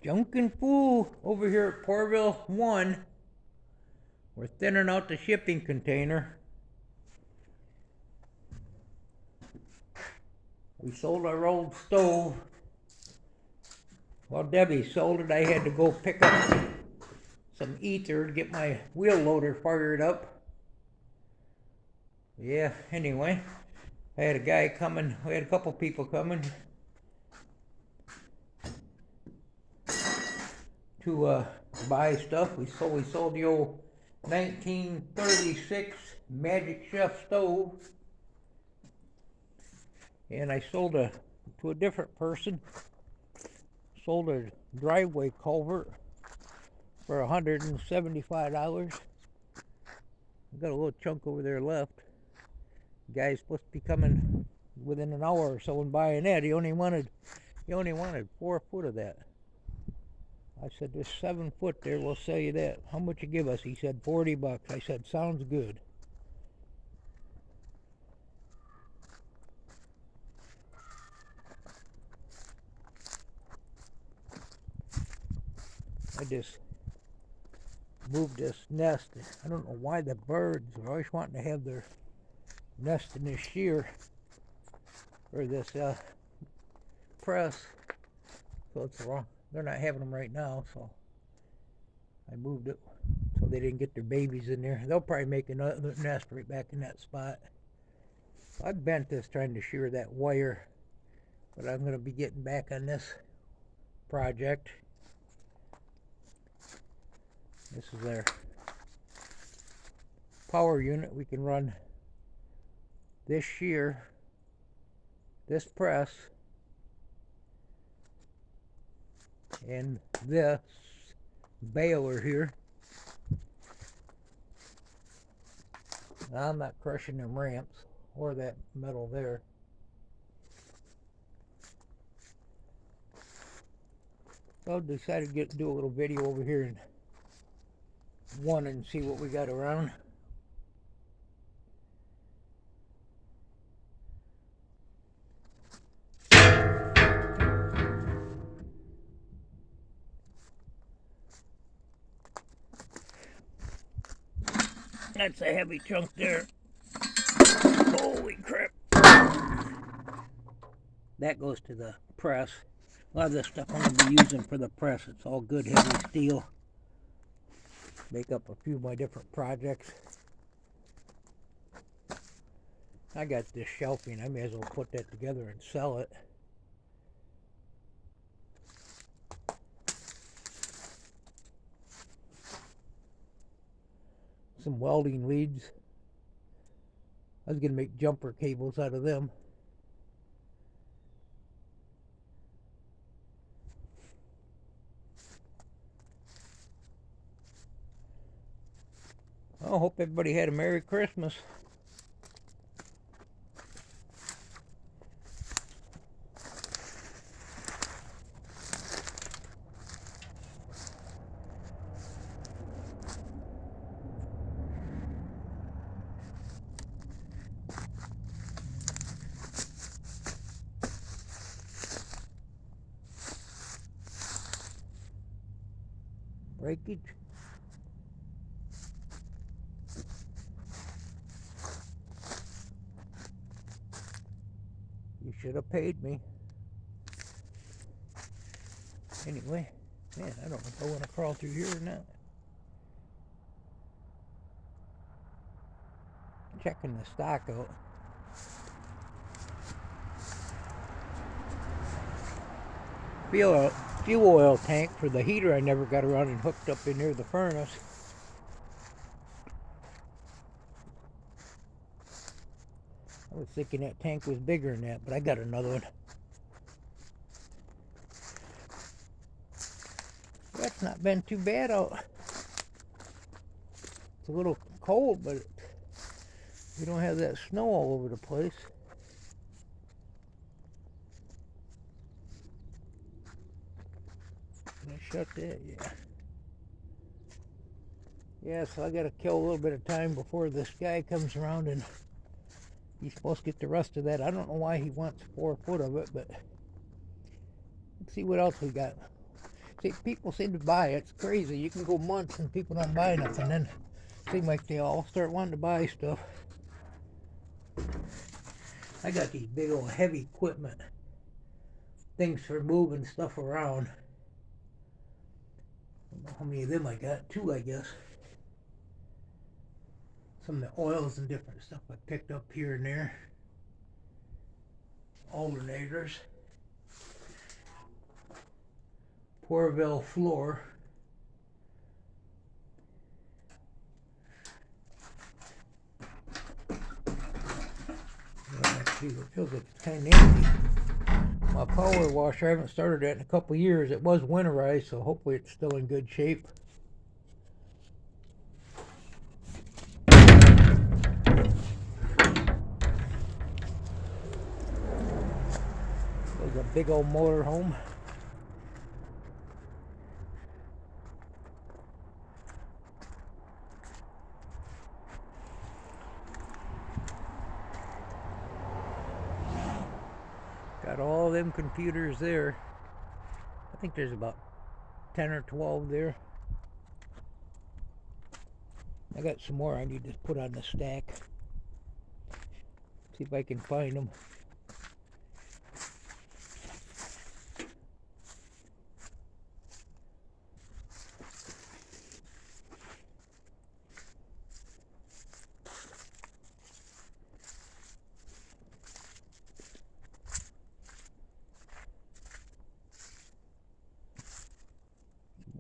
Junkin' Fool over here at Poorville 1. We're thinning out the shipping container. We sold our old stove. While Debbie sold it, I had to go pick up some ether to get my wheel loader fired up. Yeah, anyway, I had a guy coming. We had a couple people coming to buy stuff. We sold the old 1936 Magic Chef stove, and I sold to a different person. Sold a driveway culvert for $175. I got a little chunk over there left. The guy's supposed to be coming within an hour or so and buying that. He only wanted 4 foot of that. I said, there's 7 foot there, we'll sell you that. How much you give us? He said $40. I said, sounds good. I just moved this nest. I don't know why the birds are always wanting to have their nest in this shear, or this press. So it's wrong. They're not having them right now, so I moved it so they didn't get their babies in there. They'll probably make another nest right back in that spot. I bent this trying to shear that wire, but I'm going to be getting back on this project. This is our power unit. We can run this shear, this press, and this baler here. Now, I'm not crushing them ramps or that metal there. So I decided to do a little video over here in one and see what we got around. That's a heavy chunk there. Holy crap. That goes to the press. A lot of this stuff I'm going to be using for the press. It's all good heavy steel. Make up a few of my different projects. I got this shelving. I may as well put that together and sell it. Some welding leads. I was going to make jumper cables out of them. I hope everybody had a Merry Christmas. Breakage. You should have paid me. Anyway, man, I don't know if I want to crawl through here or not. Checking the stock out. Fuel oil tank for the heater I never got around and hooked up in near the furnace. I was thinking that tank was bigger than that, but I got another one. That's not been too bad out. It's a little cold, but we don't have that snow all over the place. Can I shut that? Yeah. Yeah, so I gotta kill a little bit of time before this guy comes around, and he's supposed to get the rest of that. I don't know why he wants 4 foot of it, but let's see what else we got. people seem to buy it. It's crazy. You can go months and people don't buy nothing. Then it seems like they all start wanting to buy stuff. I got these big old heavy equipment things for moving stuff around. I don't know how many of them I got. 2, I guess. Some of the oils and different stuff I picked up here and there. Alternators. Poorville floor. It feels like it's kind of empty. My power washer, I haven't started that in a couple of years. It was winterized, so hopefully it's still in good shape. There's a big old motor home. Got all them computers there. I think there's about 10 or 12 there. I got some more I need to put on the stack. See if I can find them.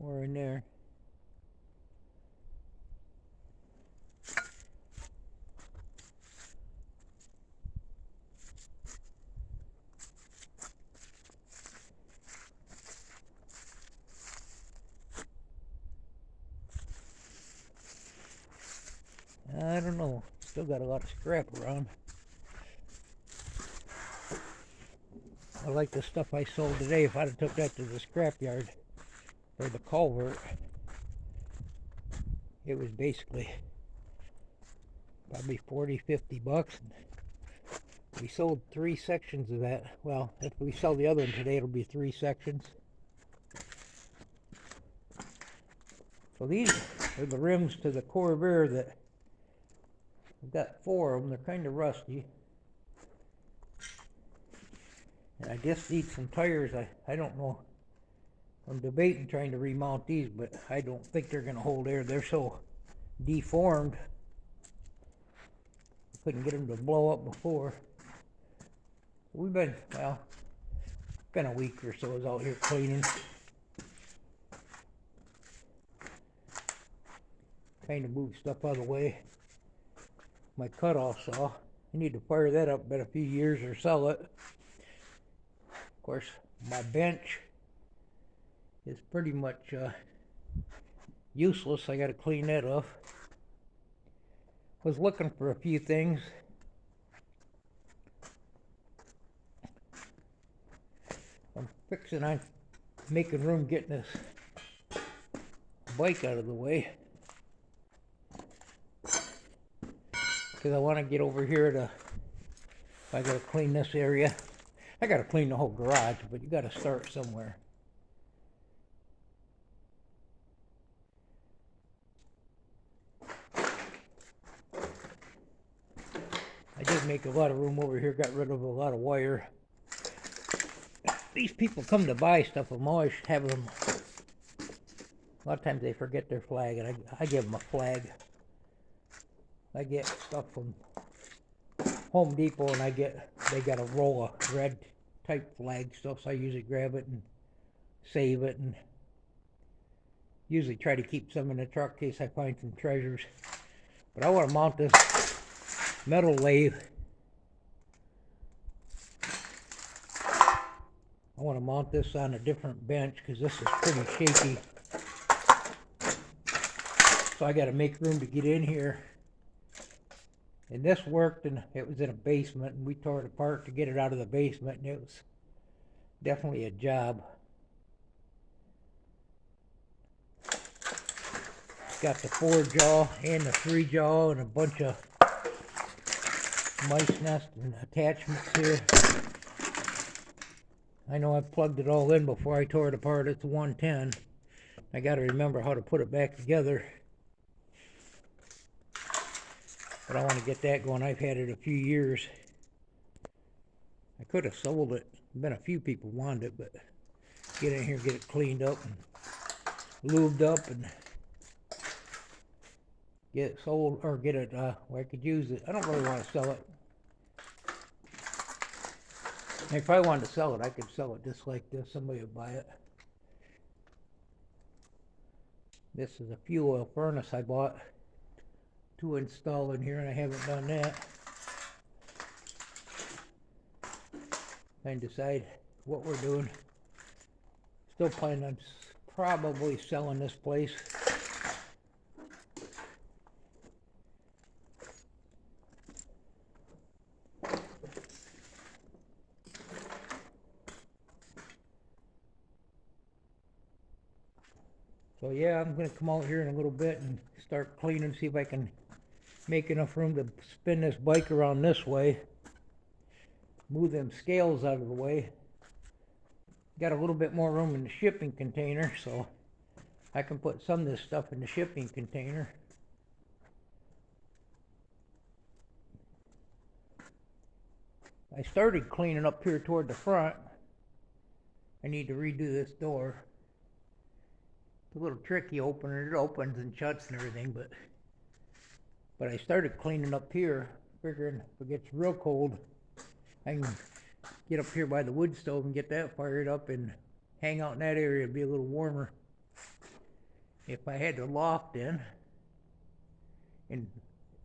More in there. I don't know. Still got a lot of scrap around. I like the stuff I sold today. If I'd have took that to the scrap yard or the culvert, it was basically probably 40, 50 bucks. And we sold 3 sections of that. Well, if we sell the other one today, it'll be 3 sections. So these are the rims to the Poorville that I've got 4 of them. They're kind of rusty. And I just need some tires. I don't know. I'm debating trying to remount these, but I don't think they're going to hold air. They're so deformed. I couldn't get them to blow up before. We've been, well, it's been a week or so I was out here cleaning. Trying to move stuff out of the way. My cutoff saw. I need to fire that up in a few years or sell it. Of course, my bench is pretty much useless. I got to clean that off. Was looking for a few things. I'm fixing on making room, getting this bike out of the way. Because I want to get over here to, I got to clean this area. I got to clean the whole garage, but you got to start somewhere. I did make a lot of room over here, got rid of a lot of wire. These people come to buy stuff, I'm always having them. A lot of times they forget their flag, and I give them a flag. I get stuff from Home Depot, and they got a roll of red type flag stuff, so I usually grab it and save it, and usually try to keep some in the truck in case I find some treasures. But I want to mount this metal lathe. I want to mount this on a different bench because this is pretty shaky. So I got to make room to get in here. And this worked, and it was in a basement, and we tore it apart to get it out of the basement, and it was definitely a job. Got the 4-jaw and the 3-jaw and a bunch of mice nest and attachments here. I know I've plugged it all in before I tore it apart. It's a 110. I got to remember how to put it back together. But I want to get that going. I've had it a few years. I could have sold it. Been a few people wanted it, but get in here, get it cleaned up and lubed up, and get it sold, or get it where I could use it. I don't really want to sell it. If I wanted to sell it, I could sell it just like this. Somebody would buy it. This is a fuel oil furnace I bought to install in here, and I haven't done that. And decide what we're doing. Still planning on probably selling this place. So yeah, I'm going to come out here in a little bit and start cleaning, see if I can make enough room to spin this bike around this way. Move them scales out of the way. Got a little bit more room in the shipping container, so I can put some of this stuff in the shipping container. I started cleaning up here toward the front. I need to redo this door. It's a little tricky opening. It opens and shuts and everything, but I started cleaning up here, figuring if it gets real cold, I can get up here by the wood stove and get that fired up and hang out in that area. It'd be a little warmer. If I had the loft in and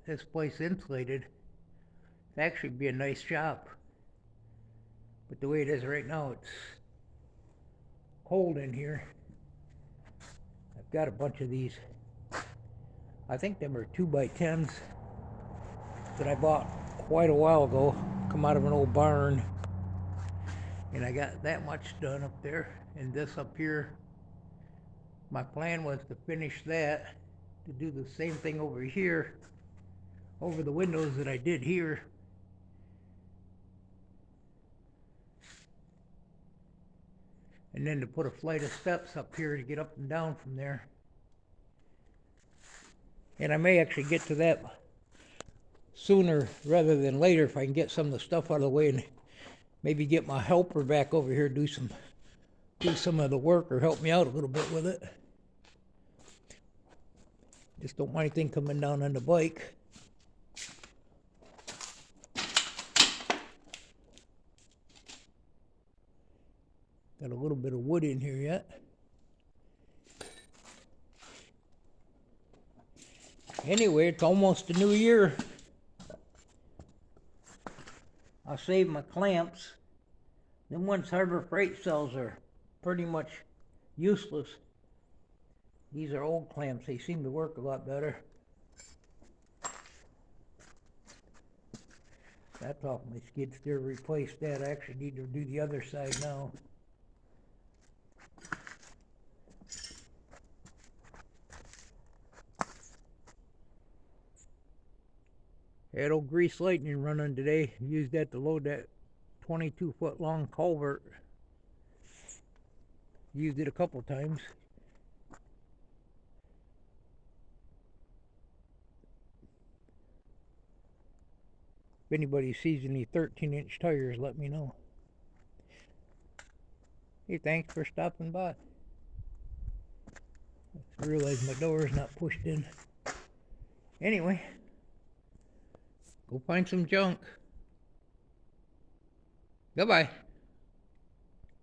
this place insulated, it'd actually be a nice shop. But the way it is right now, it's cold in here. I've got a bunch of these. I think them are 2x10s that I bought quite a while ago. Come out of an old barn. And I got that much done up there. And this up here, my plan was to finish that, to do the same thing over here, over the windows that I did here. And then to put a flight of steps up here to get up and down from there. And I may actually get to that sooner rather than later if I can get some of the stuff out of the way and maybe get my helper back over here, do some of the work, or help me out a little bit with it. Just don't want anything coming down on the bike. Got a little bit of wood in here yet. Anyway, it's almost the new year. I saved my clamps. Them ones Harbor Freight sells are pretty much useless. These are old clamps. They seem to work a lot better. That's off my skid steer. Replaced that. I actually need to do the other side now. Had old Grease Lightning running today. Used that to load that 22-foot long culvert. Used it a couple times. If anybody sees any 13-inch tires, let me know. Hey, thanks for stopping by. I realize my door is not pushed in. Anyway, go find some junk. Goodbye.